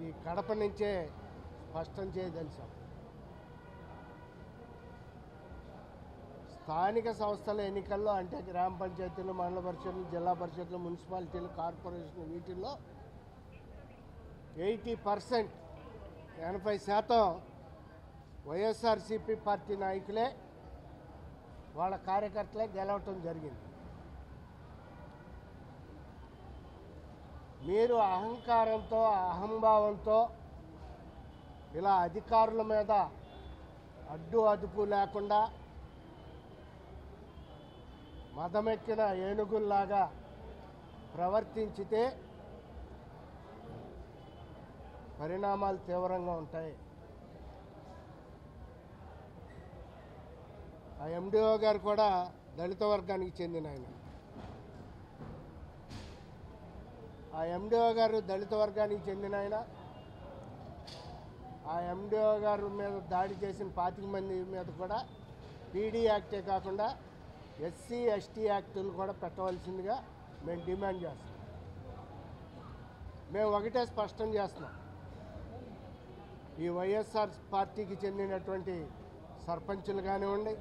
ఈ కడప నుంచే స్పష్టం చేయదలిచాం. స్థానిక సంస్థల ఎన్నికల్లో అంటే గ్రామ పంచాయతీలు, మండల పరిషత్లు, జిల్లా పరిషత్లు, మున్సిపాలిటీలు, కార్పొరేషన్ వీటిల్లో 80% 80% వైఎస్ఆర్సీపీ పార్టీ నాయకులే వాళ్ళ కార్యకర్తలే గెలవటం జరిగింది. మీరు అహంకారంతో అహంభావంతో ఇలా అధికారుల మీద అడ్డు అదుపు లేకుండా మదమెక్కిన ఏనుగుల్లాగా ప్రవర్తించితే పరిణామాలు తీవ్రంగా ఉంటాయి. ఆ ఎండిఓ గారు కూడా దళిత వర్గానికి చెందిన ఆయన. ఆ ఎండిఓ గారు దళిత వర్గానికి చెందిన ఆయన. ఆ ఎండిఓ గారు మీద దాడి చేసిన 25 మంది మీద కూడా పీడీ యాక్టే కాకుండా ఎస్సీ ఎస్టీ యాక్టులు కూడా పెట్టవలసిందిగా మేము డిమాండ్ చేస్తున్నాం. మేము ఒకటే స్పష్టం చేస్తున్నాం, ఈ వైఎస్ఆర్ పార్టీకి చెందినటువంటి సర్పంచులు కానివ్వండి,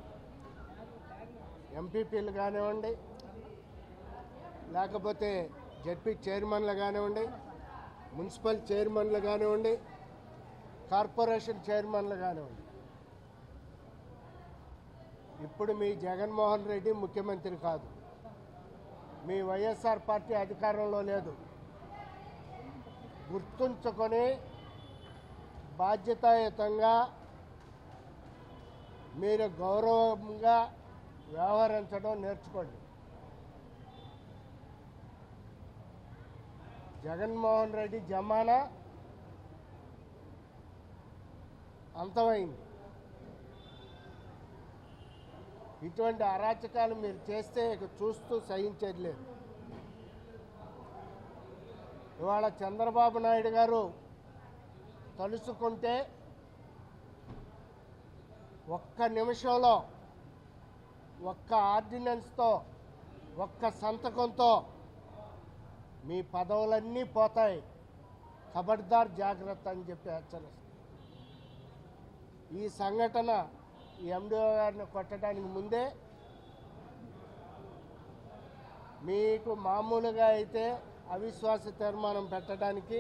ఎంపీపీలు కానివ్వండి, లేకపోతే జడ్పీ చైర్మన్లు కానివ్వండి, మున్సిపల్ చైర్మన్లు కానివ్వండి, కార్పొరేషన్ చైర్మన్లు కానివ్వండి, ఇప్పుడు మీ జగన్మోహన్ రెడ్డి ముఖ్యమంత్రి కాదు, మీ వైఎస్ఆర్ పార్టీ అధికారంలో లేదు. గుర్తుంచుకొని బాధ్యతాయుతంగా మీరు గౌరవంగా వ్యవహరించడం నేర్చుకోండి. జగన్మోహన్ రెడ్డి జమానా అంతమైంది. ఇటువంటి అరాచకాలు మీరు చేస్తే ఇక చూస్తూ సహించేది లేదు. ఇవాళ చంద్రబాబు నాయుడు గారు తలుసుకుంటే ఒక్క నిమిషంలో ఒక్క ఆర్డినెన్స్తో ఒక్క సంతకంతో మీ పదవులన్నీ పోతాయి, ఖబర్దార్ జాగ్రత్త అని చెప్పి హెచ్చరిస్తారు. ఈ సంఘటన ఈ ఎండిఓ గారిని కొట్టడానికి ముందే మీకు మామూలుగా అయితే అవిశ్వాస తీర్మానం పెట్టడానికి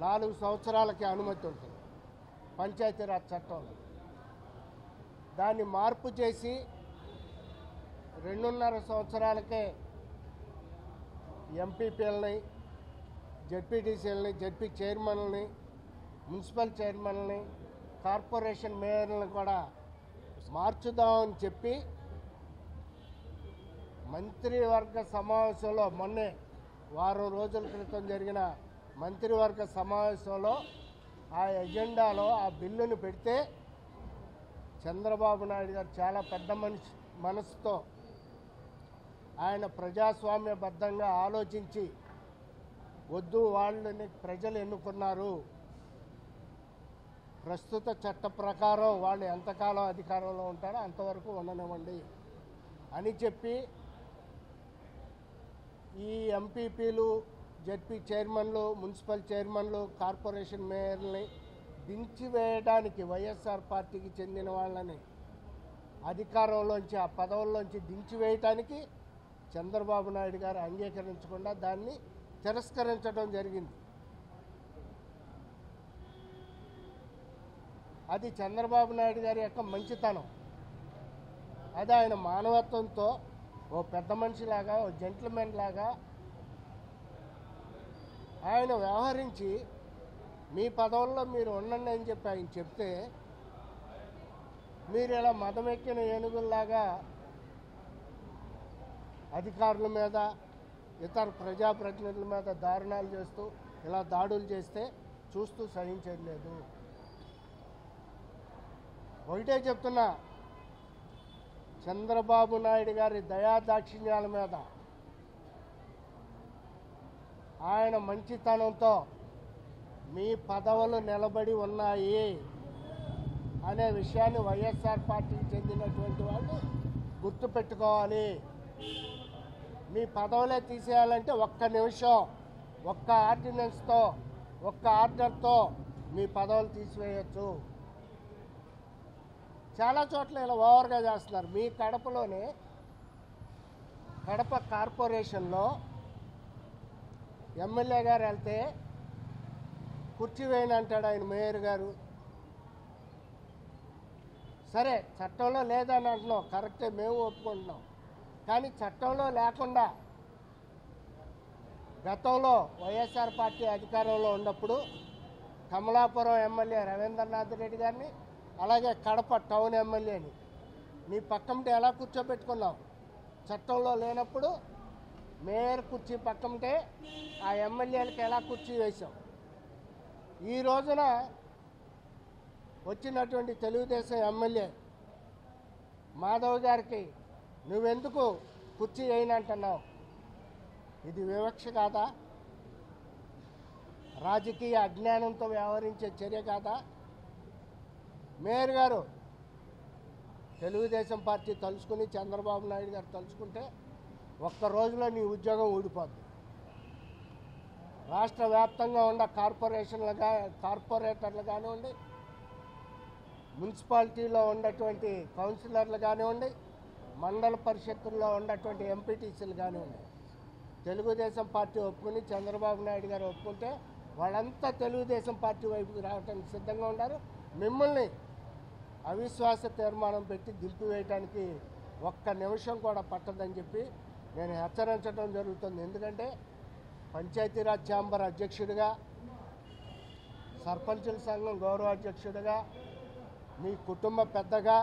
4 సంవత్సరాలకి అనుమతి ఉంటుంది పంచాయతీరాజ్ చట్టంలో. దాన్ని మార్పు చేసి 2.5 సంవత్సరాలకే ఎంపీపీలని, జడ్పీటీసీలని, జడ్పీ చైర్మన్లని, మున్సిపల్ చైర్మన్లని, కార్పొరేషన్ మేయర్లను కూడా మార్చుదామని చెప్పి మంత్రివర్గ సమావేశంలో మొన్నే వారం రోజుల క్రితం జరిగిన మంత్రివర్గ సమావేశంలో ఆ ఎజెండాలో ఆ బిల్లును పెడితే చంద్రబాబు నాయుడు గారు చాలా పెద్ద మనసుతో ఆయన ప్రజాస్వామ్యబద్ధంగా ఆలోచించి వద్దు, వాళ్ళని ప్రజలు ఎన్నుకున్నారు, ప్రస్తుత చట్ట ప్రకారం వాళ్ళు ఎంతకాలం అధికారంలో ఉంటారో అంతవరకు ఉండనివ్వండి అని చెప్పి ఈ ఎంపీపీలు, జడ్పీ చైర్మన్లు, మున్సిపల్ చైర్మన్లు, కార్పొరేషన్ మేయర్ని దించివేయడానికి, వైఎస్ఆర్ పార్టీకి చెందిన వాళ్ళని అధికారంలోంచి ఆ పదవుల్లోంచి దించివేయటానికి చంద్రబాబు నాయుడు గారు అంగీకరించకుండా దాన్ని తిరస్కరించడం జరిగింది. అది చంద్రబాబు నాయుడు గారి యొక్క మంచితనం. అది ఆయన మానవత్వంతో ఓ పెద్ద మనిషిలాగా, ఓ జెంట్ల్మెన్ లాగా ఆయన వ్యవహరించి మీ పదవుల్లో మీరు ఉండండి అని చెప్పి ఆయన చెప్తే మీరు ఇలా మదమెక్కిన ఏనుగుల్లాగా అధికారుల మీద, ఇతర ప్రజాప్రతినిధుల మీద దారుణాలు చేస్తూ ఇలా దాడులు చేస్తే చూస్తూ సహించేది లేదు. ఒకటే చెప్తున్నా, చంద్రబాబు నాయుడు గారి దయాదాక్షిణ్యాల మీద, ఆయన మంచితనంతో మీ పదవులు నిలబడి ఉన్నాయి అనే విషయాన్ని వైఎస్ఆర్ పార్టీకి చెందినటువంటి వాళ్ళు గుర్తుపెట్టుకోవాలి. మీ పదవులే తీసేయాలంటే ఒక్క నిమిషం, ఒక్క ఆర్డినెన్స్తో ఒక్క ఆర్డర్తో మీ పదవులు తీసివేయచ్చు. చాలా చోట్ల ఇలా ఓవర్గా చేస్తున్నారు. మీ కడపలోనే కడప కార్పొరేషన్లో ఎమ్మెల్యే గారు వెళ్తే కుర్చీ వేయని అంటాడు ఆయన మేయర్ గారు. సరే చట్టంలో లేదని అంటున్నాం, కరెక్టే, మేము ఒప్పుకుంటున్నాం. కానీ చట్టంలో లేకుండా గతంలో వైఎస్ఆర్ పార్టీ అధికారంలో ఉన్నప్పుడు కమలాపురం ఎమ్మెల్యే రవీంద్రనాథ్ రెడ్డి గారిని, అలాగే కడప టౌన్ ఎమ్మెల్యేని నీ పక్కంటే ఎలా కూర్చోబెట్టుకున్నావు? చట్టంలో లేనప్పుడు మేయర్ కుర్చీ పక్కంటే ఆ ఎమ్మెల్యేలకు ఎలా కుర్చీ వేశావు? ఈ రోజున వచ్చినటువంటి తెలుగుదేశం ఎమ్మెల్యే మాధవ్ గారికి నువ్వెందుకు కుర్చీ వేయనంటున్నావు? ఇది వివక్ష కాదా? రాజకీయ అజ్ఞానంతో వ్యవహరించే చర్య కాదా? మేయర్ గారు తెలుగుదేశం పార్టీ తలుచుకుని చంద్రబాబు నాయుడు గారు తలుచుకుంటే ఒక్క రోజులో నీ ఉద్యోగం ఊడిపోద్ది. రాష్ట్ర వ్యాప్తంగా ఉన్న కార్పొరేటర్లు కానివ్వండి, మున్సిపాలిటీలో ఉన్నటువంటి కౌన్సిలర్లు కానివ్వండి, మండల పరిషత్తుల్లో ఉన్నటువంటి ఎంపీటీసీలు కానివ్వండి, తెలుగుదేశం పార్టీ ఒప్పుకుని చంద్రబాబు నాయుడు గారు ఒప్పుకుంటే వాళ్ళంతా తెలుగుదేశం పార్టీ వైపుకి రావడానికి సిద్ధంగా ఉన్నారు. మిమ్మల్ని అవిశ్వాస తీర్మానం పెట్టి దింపివేయడానికి ఒక్క నిమిషం కూడా పట్టదని చెప్పి నేను హెచ్చరించడం జరుగుతుంది. ఎందుకంటే పంచాయతీరాజ్ ఛాంబర్ అధ్యక్షుడిగా, సర్పంచుల సంఘం గౌరవ అధ్యక్షుడిగా, మీ కుటుంబ పెద్దగా